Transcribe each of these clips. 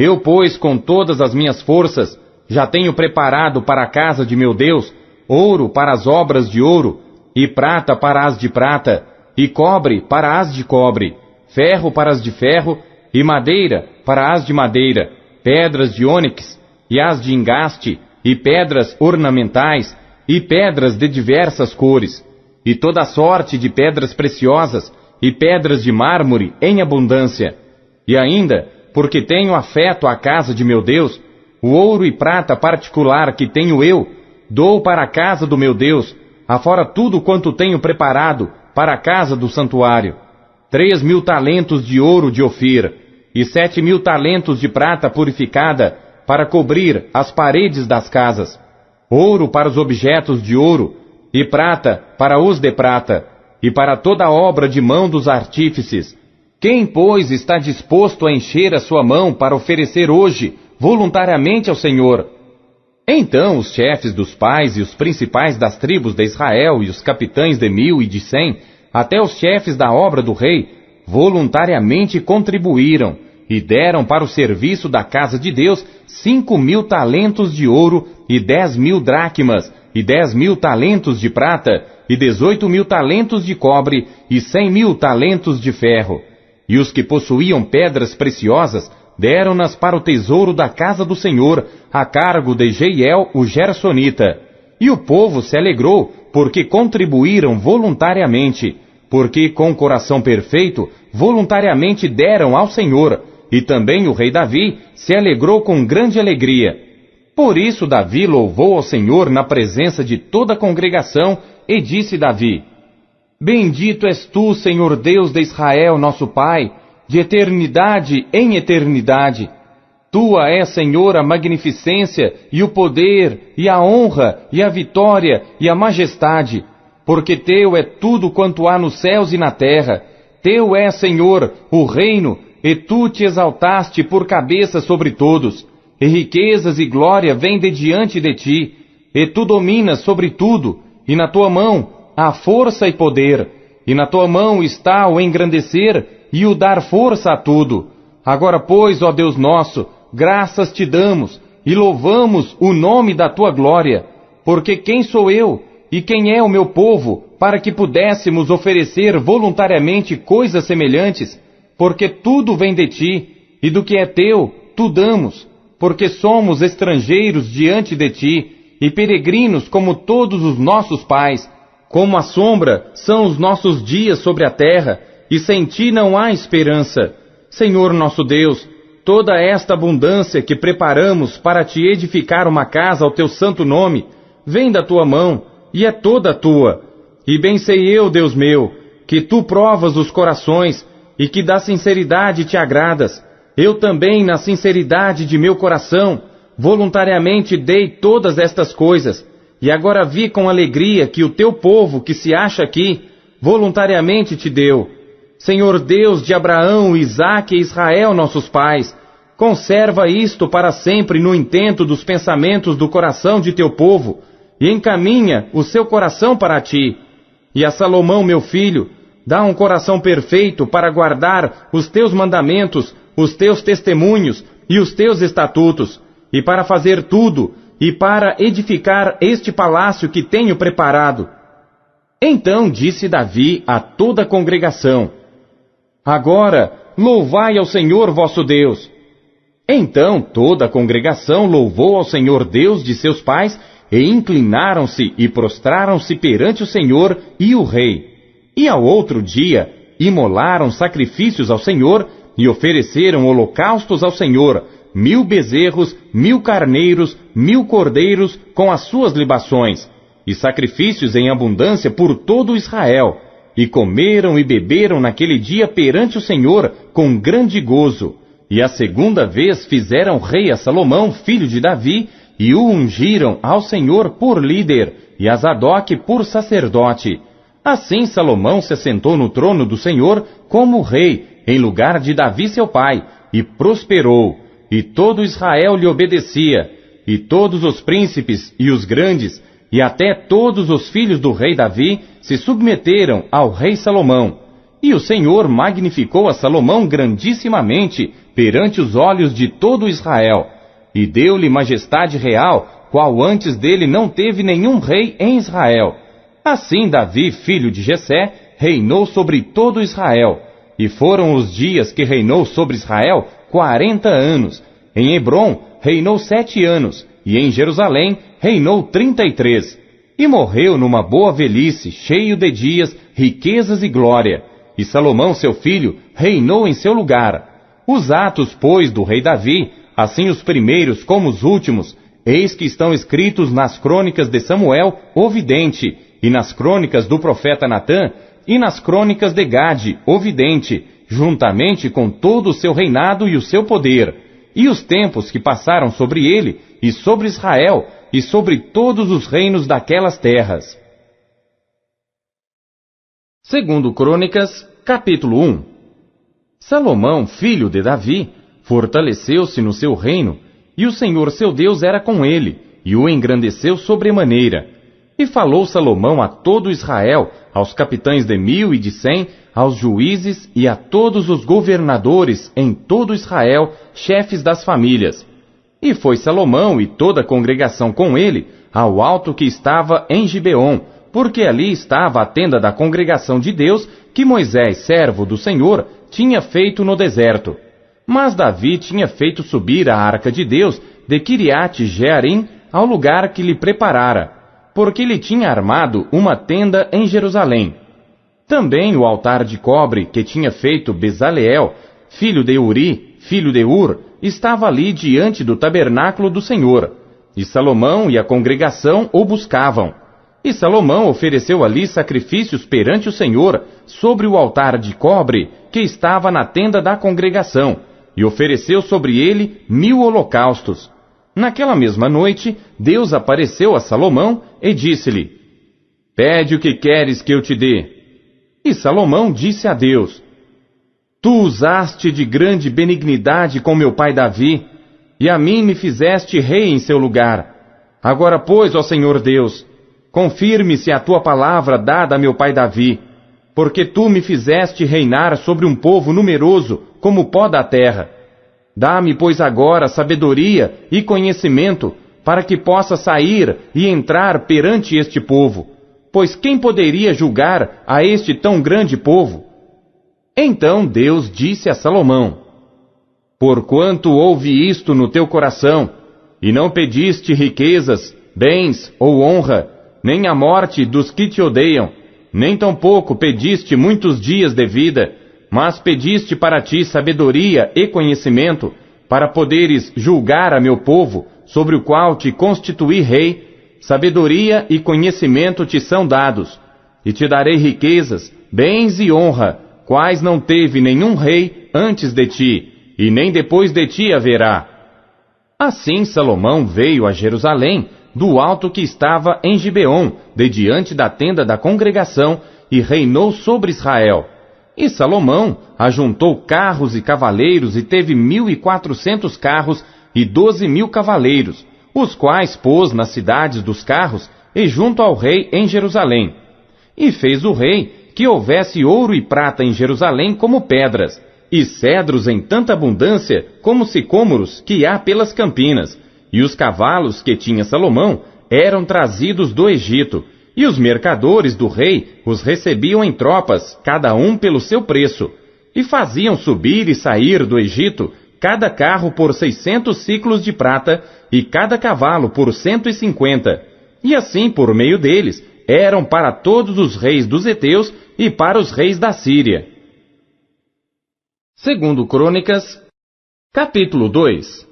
Eu, pois, com todas as minhas forças, já tenho preparado para a casa de meu Deus ouro para as obras de ouro, e prata para as de prata, e cobre para as de cobre, ferro para as de ferro, e madeira para as de madeira, pedras de ônix, e as de engaste, e pedras ornamentais, e pedras de diversas cores, e toda sorte de pedras preciosas, e pedras de mármore em abundância. E ainda, porque tenho afeto à casa de meu Deus, o ouro e prata particular que tenho eu, dou para a casa do meu Deus, afora tudo quanto tenho preparado para a casa do santuário. 3.000 talentos de ouro de Ofir, e 7.000 talentos de prata purificada, para cobrir as paredes das casas. Ouro para os objetos de ouro, e prata para os de prata, e para toda a obra de mão dos artífices. Quem, pois, está disposto a encher a sua mão para oferecer hoje, voluntariamente ao Senhor? Então os chefes dos pais e os principais das tribos de Israel e os capitães de 1.000 e de 100, até os chefes da obra do rei, voluntariamente contribuíram e deram para o serviço da casa de Deus 5.000 talentos de ouro e 10.000 dracmas e 10.000 talentos de prata e 18.000 talentos de cobre e 100.000 talentos de ferro. E os que possuíam pedras preciosas deram-nas para o tesouro da casa do Senhor, a cargo de Jeiel, o Gersonita. E o povo se alegrou, porque contribuíram voluntariamente, porque com coração perfeito, voluntariamente deram ao Senhor. E também o rei Davi se alegrou com grande alegria. Por isso Davi louvou ao Senhor na presença de toda a congregação, e disse Davi: Bendito és tu, Senhor Deus de Israel, nosso Pai, de eternidade em eternidade. Tua é, Senhor, a magnificência, e o poder, e a honra, e a vitória, e a majestade, porque teu é tudo quanto há nos céus e na terra. Teu é, Senhor, o reino, e tu te exaltaste por cabeça sobre todos, e riquezas e glória vêm de diante de ti, e tu dominas sobre tudo, e na tua mão há força e poder, e na tua mão está o engrandecer e o dar força a tudo. Agora, pois, ó Deus nosso, graças te damos, e louvamos o nome da tua glória, porque quem sou eu, e quem é o meu povo, para que pudéssemos oferecer voluntariamente coisas semelhantes? Porque tudo vem de ti, e do que é teu, tu damos, porque somos estrangeiros diante de ti, e peregrinos como todos os nossos pais. Como a sombra são os nossos dias sobre a terra, e sem ti não há esperança. Senhor nosso Deus, toda esta abundância que preparamos para te edificar uma casa ao teu santo nome, vem da tua mão, e é toda tua. E bem sei eu, Deus meu, que tu provas os corações, e que da sinceridade te agradas. Eu também, na sinceridade de meu coração, voluntariamente dei todas estas coisas, e agora vi com alegria que o teu povo que se acha aqui, voluntariamente te deu. Senhor Deus de Abraão, Isaque e Israel, nossos pais, conserva isto para sempre no intento dos pensamentos do coração de teu povo, e encaminha o seu coração para ti. E a Salomão, meu filho, dá um coração perfeito para guardar os teus mandamentos, os teus testemunhos e os teus estatutos, e para fazer tudo, e para edificar este palácio que tenho preparado. Então disse Davi a toda a congregação: Agora louvai ao Senhor vosso Deus. Então toda a congregação louvou ao Senhor Deus de seus pais, e inclinaram-se e prostraram-se perante o Senhor e o rei. E ao outro dia imolaram sacrifícios ao Senhor, e ofereceram holocaustos ao Senhor, 1.000 bezerros, 1.000 carneiros, 1.000 cordeiros, com as suas libações, e sacrifícios em abundância por todo Israel. E comeram e beberam naquele dia perante o Senhor com grande gozo. E a segunda vez fizeram rei a Salomão, filho de Davi, e o ungiram ao Senhor por líder, e a Zadok por sacerdote. Assim Salomão se assentou no trono do Senhor como rei, em lugar de Davi seu pai, e prosperou. E todo Israel lhe obedecia, e todos os príncipes e os grandes, e até todos os filhos do rei Davi se submeteram ao rei Salomão. E o Senhor magnificou a Salomão grandissimamente, perante os olhos de todo Israel, e deu-lhe majestade real, qual antes dele não teve nenhum rei em Israel. Assim Davi, filho de Jessé, reinou sobre todo Israel, e foram os dias que reinou sobre Israel 40 anos. Em Hebrom reinou 7 anos, e em Jerusalém reinou 33. E morreu numa boa velhice, cheio de dias, riquezas e glória. E Salomão, seu filho, reinou em seu lugar. Os atos, pois, do rei Davi, assim os primeiros como os últimos, eis que estão escritos nas crônicas de Samuel, o vidente, e nas crônicas do profeta Natã, e nas crônicas de Gade, o vidente, juntamente com todo o seu reinado e o seu poder, e os tempos que passaram sobre ele, e sobre Israel, e sobre todos os reinos daquelas terras. Segundo Crônicas, capítulo 1. Salomão, filho de Davi, fortaleceu-se no seu reino, e o Senhor seu Deus era com ele, e o engrandeceu sobremaneira. E falou Salomão a todo Israel, aos capitães de 1000 e de 100, aos juízes e a todos os governadores em todo Israel, chefes das famílias. E foi Salomão e toda a congregação com ele ao alto que estava em Gibeon, porque ali estava a tenda da congregação de Deus que Moisés, servo do Senhor, tinha feito no deserto. Mas Davi tinha feito subir a arca de Deus de Quiriate-Jearim ao lugar que lhe preparara, porque lhe tinha armado uma tenda em Jerusalém. Também o altar de cobre que tinha feito Bezaleel, filho de Uri, filho de Ur, estava ali diante do tabernáculo do Senhor, e Salomão e a congregação o buscavam. E Salomão ofereceu ali sacrifícios perante o Senhor sobre o altar de cobre que estava na tenda da congregação, e ofereceu sobre ele 1000 holocaustos. Naquela mesma noite, Deus apareceu a Salomão e disse-lhe: Pede o que queres que eu te dê. E Salomão disse a Deus: Tu usaste de grande benignidade com meu pai Davi, e a mim me fizeste rei em seu lugar. Agora, pois, ó Senhor Deus, confirme-se a tua palavra dada a meu pai Davi, porque tu me fizeste reinar sobre um povo numeroso como o pó da terra. Dá-me, pois, agora sabedoria e conhecimento, para que possa sair e entrar perante este povo, pois quem poderia julgar a este tão grande povo? Então Deus disse a Salomão: Porquanto houve isto no teu coração, e não pediste riquezas, bens ou honra, nem a morte dos que te odeiam, nem tampouco pediste muitos dias de vida, mas pediste para ti sabedoria e conhecimento, para poderes julgar a meu povo, sobre o qual te constituí rei, sabedoria e conhecimento te são dados, e te darei riquezas, bens e honra, quais não teve nenhum rei antes de ti, e nem depois de ti haverá. Assim Salomão veio a Jerusalém, do alto que estava em Gibeon, de diante da tenda da congregação, e reinou sobre Israel. E Salomão ajuntou carros e cavaleiros, e teve 1400 carros e 12.000 cavaleiros, os quais pôs nas cidades dos carros e junto ao rei em Jerusalém. E fez o rei que houvesse ouro e prata em Jerusalém como pedras, e cedros em tanta abundância como sicômoros que há pelas campinas. E os cavalos que tinha Salomão eram trazidos do Egito, e os mercadores do rei os recebiam em tropas, cada um pelo seu preço, e faziam subir e sair do Egito cada carro por 600 siclos de prata, e cada cavalo por 150, e assim por meio deles eram para todos os reis dos heteus e para os reis da Síria. Segundo Crônicas, capítulo 2.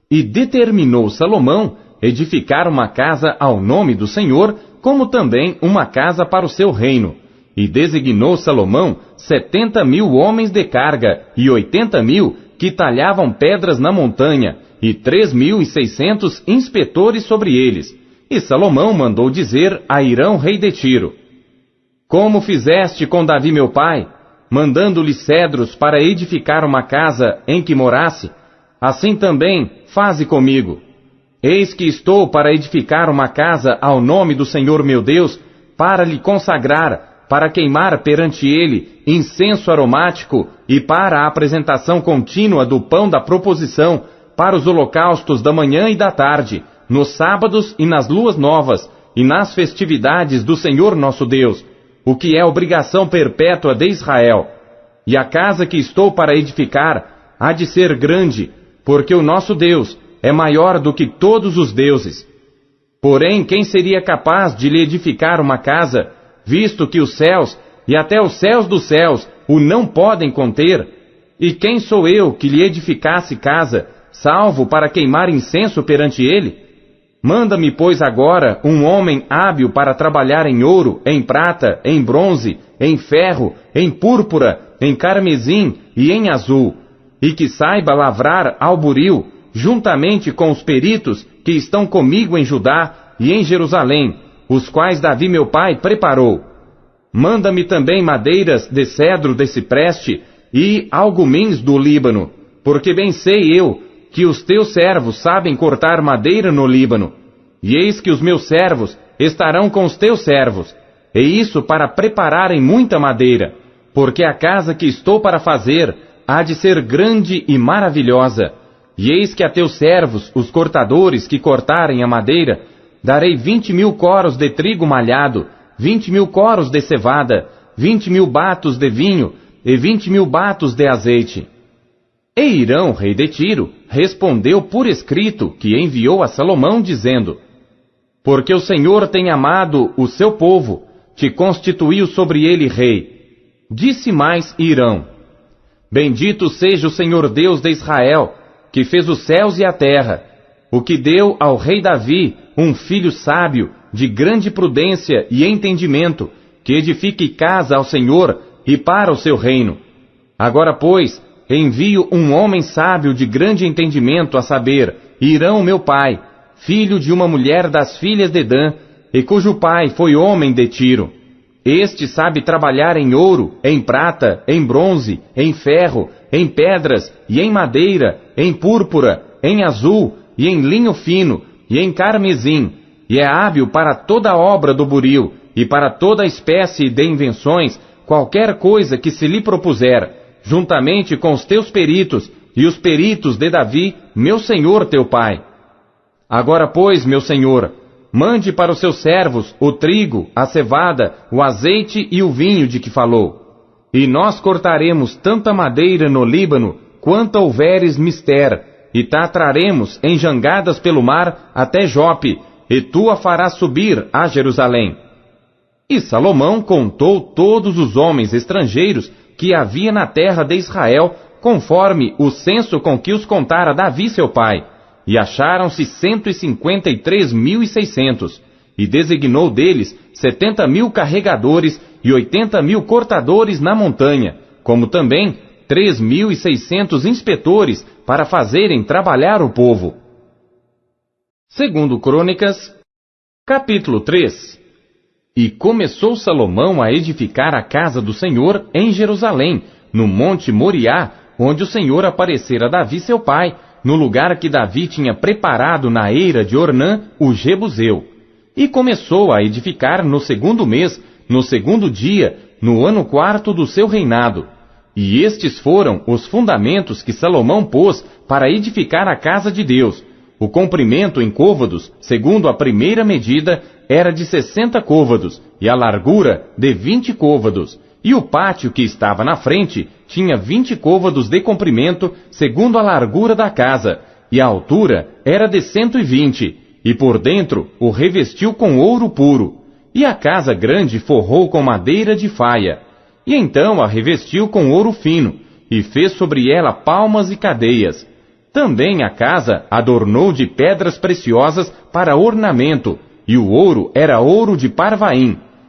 E determinou Salomão edificar uma casa ao nome do Senhor, como também uma casa para o seu reino. E designou Salomão 70.000 homens de carga, e 80.000 que talhavam pedras na montanha, e 3.600 inspetores sobre eles. E Salomão mandou dizer a Hirão, rei de Tiro: Como fizeste com Davi meu pai, mandando-lhe cedros para edificar uma casa em que morasse, assim também faze comigo. Eis que estou para edificar uma casa ao nome do Senhor meu Deus, para lhe consagrar, para queimar perante ele incenso aromático e para a apresentação contínua do pão da proposição, para os holocaustos da manhã e da tarde, nos sábados e nas luas novas, e nas festividades do Senhor nosso Deus, o que é obrigação perpétua de Israel. E a casa que estou para edificar há de ser grande, porque o nosso Deus é maior do que todos os deuses. Porém, quem seria capaz de lhe edificar uma casa, visto que os céus e até os céus dos céus o não podem conter? E quem sou eu que lhe edificasse casa, salvo para queimar incenso perante ele? Manda-me, pois, agora um homem hábil para trabalhar em ouro, em prata, em bronze, em ferro, em púrpura, em carmesim e em azul, e que saiba lavrar ao buril, juntamente com os peritos que estão comigo em Judá e em Jerusalém, os quais Davi meu pai preparou. Manda-me também madeiras de cedro de cipreste e algumins do Líbano, porque bem sei eu que os teus servos sabem cortar madeira no Líbano. E eis que os meus servos estarão com os teus servos, e isso para prepararem muita madeira, porque a casa que estou para fazer há de ser grande e maravilhosa. E eis que a teus servos, os cortadores que cortarem a madeira, darei 20.000 coros de trigo malhado, 20.000 coros de cevada, 20.000 batos de vinho e 20.000 batos de azeite. E Hirão, rei de Tiro, respondeu por escrito que enviou a Salomão, dizendo: Porque o Senhor tem amado o seu povo, te constituiu sobre ele rei. Disse mais Hirão: Bendito seja o Senhor Deus de Israel, que fez os céus e a terra, o que deu ao rei Davi um filho sábio, de grande prudência e entendimento, que edifique casa ao Senhor e para o seu reino. Agora, pois, envio um homem sábio de grande entendimento, a saber, Hirão meu pai, filho de uma mulher das filhas de Dan, e cujo pai foi homem de Tiro. Este sabe trabalhar em ouro, em prata, em bronze, em ferro, em pedras e em madeira, em púrpura, em azul e em linho fino e em carmesim, e é hábil para toda a obra do buril e para toda espécie de invenções, qualquer coisa que se lhe propuser, juntamente com os teus peritos e os peritos de Davi, meu senhor teu pai. Agora, pois, meu senhor, mande para os seus servos o trigo, a cevada, o azeite e o vinho de que falou. E nós cortaremos tanta madeira no Líbano, quanto houveres mister, e ta traremos em jangadas pelo mar até Jope, e tu a farás subir a Jerusalém. E Salomão contou todos os homens estrangeiros que havia na terra de Israel, conforme o censo com que os contara Davi seu pai, e acharam-se 153.600, e designou deles 70.000 carregadores e 80.000 cortadores na montanha, como também 3.600 inspetores para fazerem trabalhar o povo. Segundo Crônicas, capítulo 3. E começou Salomão a edificar a casa do Senhor em Jerusalém, no monte Moriá, onde o Senhor aparecera a Davi seu pai, no lugar que Davi tinha preparado na eira de Ornã, o Jebuseu. E começou a edificar no segundo mês, no segundo dia, no ano quarto do seu reinado. E estes foram os fundamentos que Salomão pôs para edificar a casa de Deus. O comprimento em côvados, segundo a primeira medida, era de 60 côvados, e a largura de 20 côvados. E o pátio que estava na frente tinha 20 côvados de comprimento, segundo a largura da casa, e a altura era de 120, e por dentro o revestiu com ouro puro. E a casa grande forrou com madeira de faia. E então a revestiu com ouro fino, e fez sobre ela palmas e cadeias. Também a casa adornou de pedras preciosas para ornamento, e o ouro era ouro de Parvaim,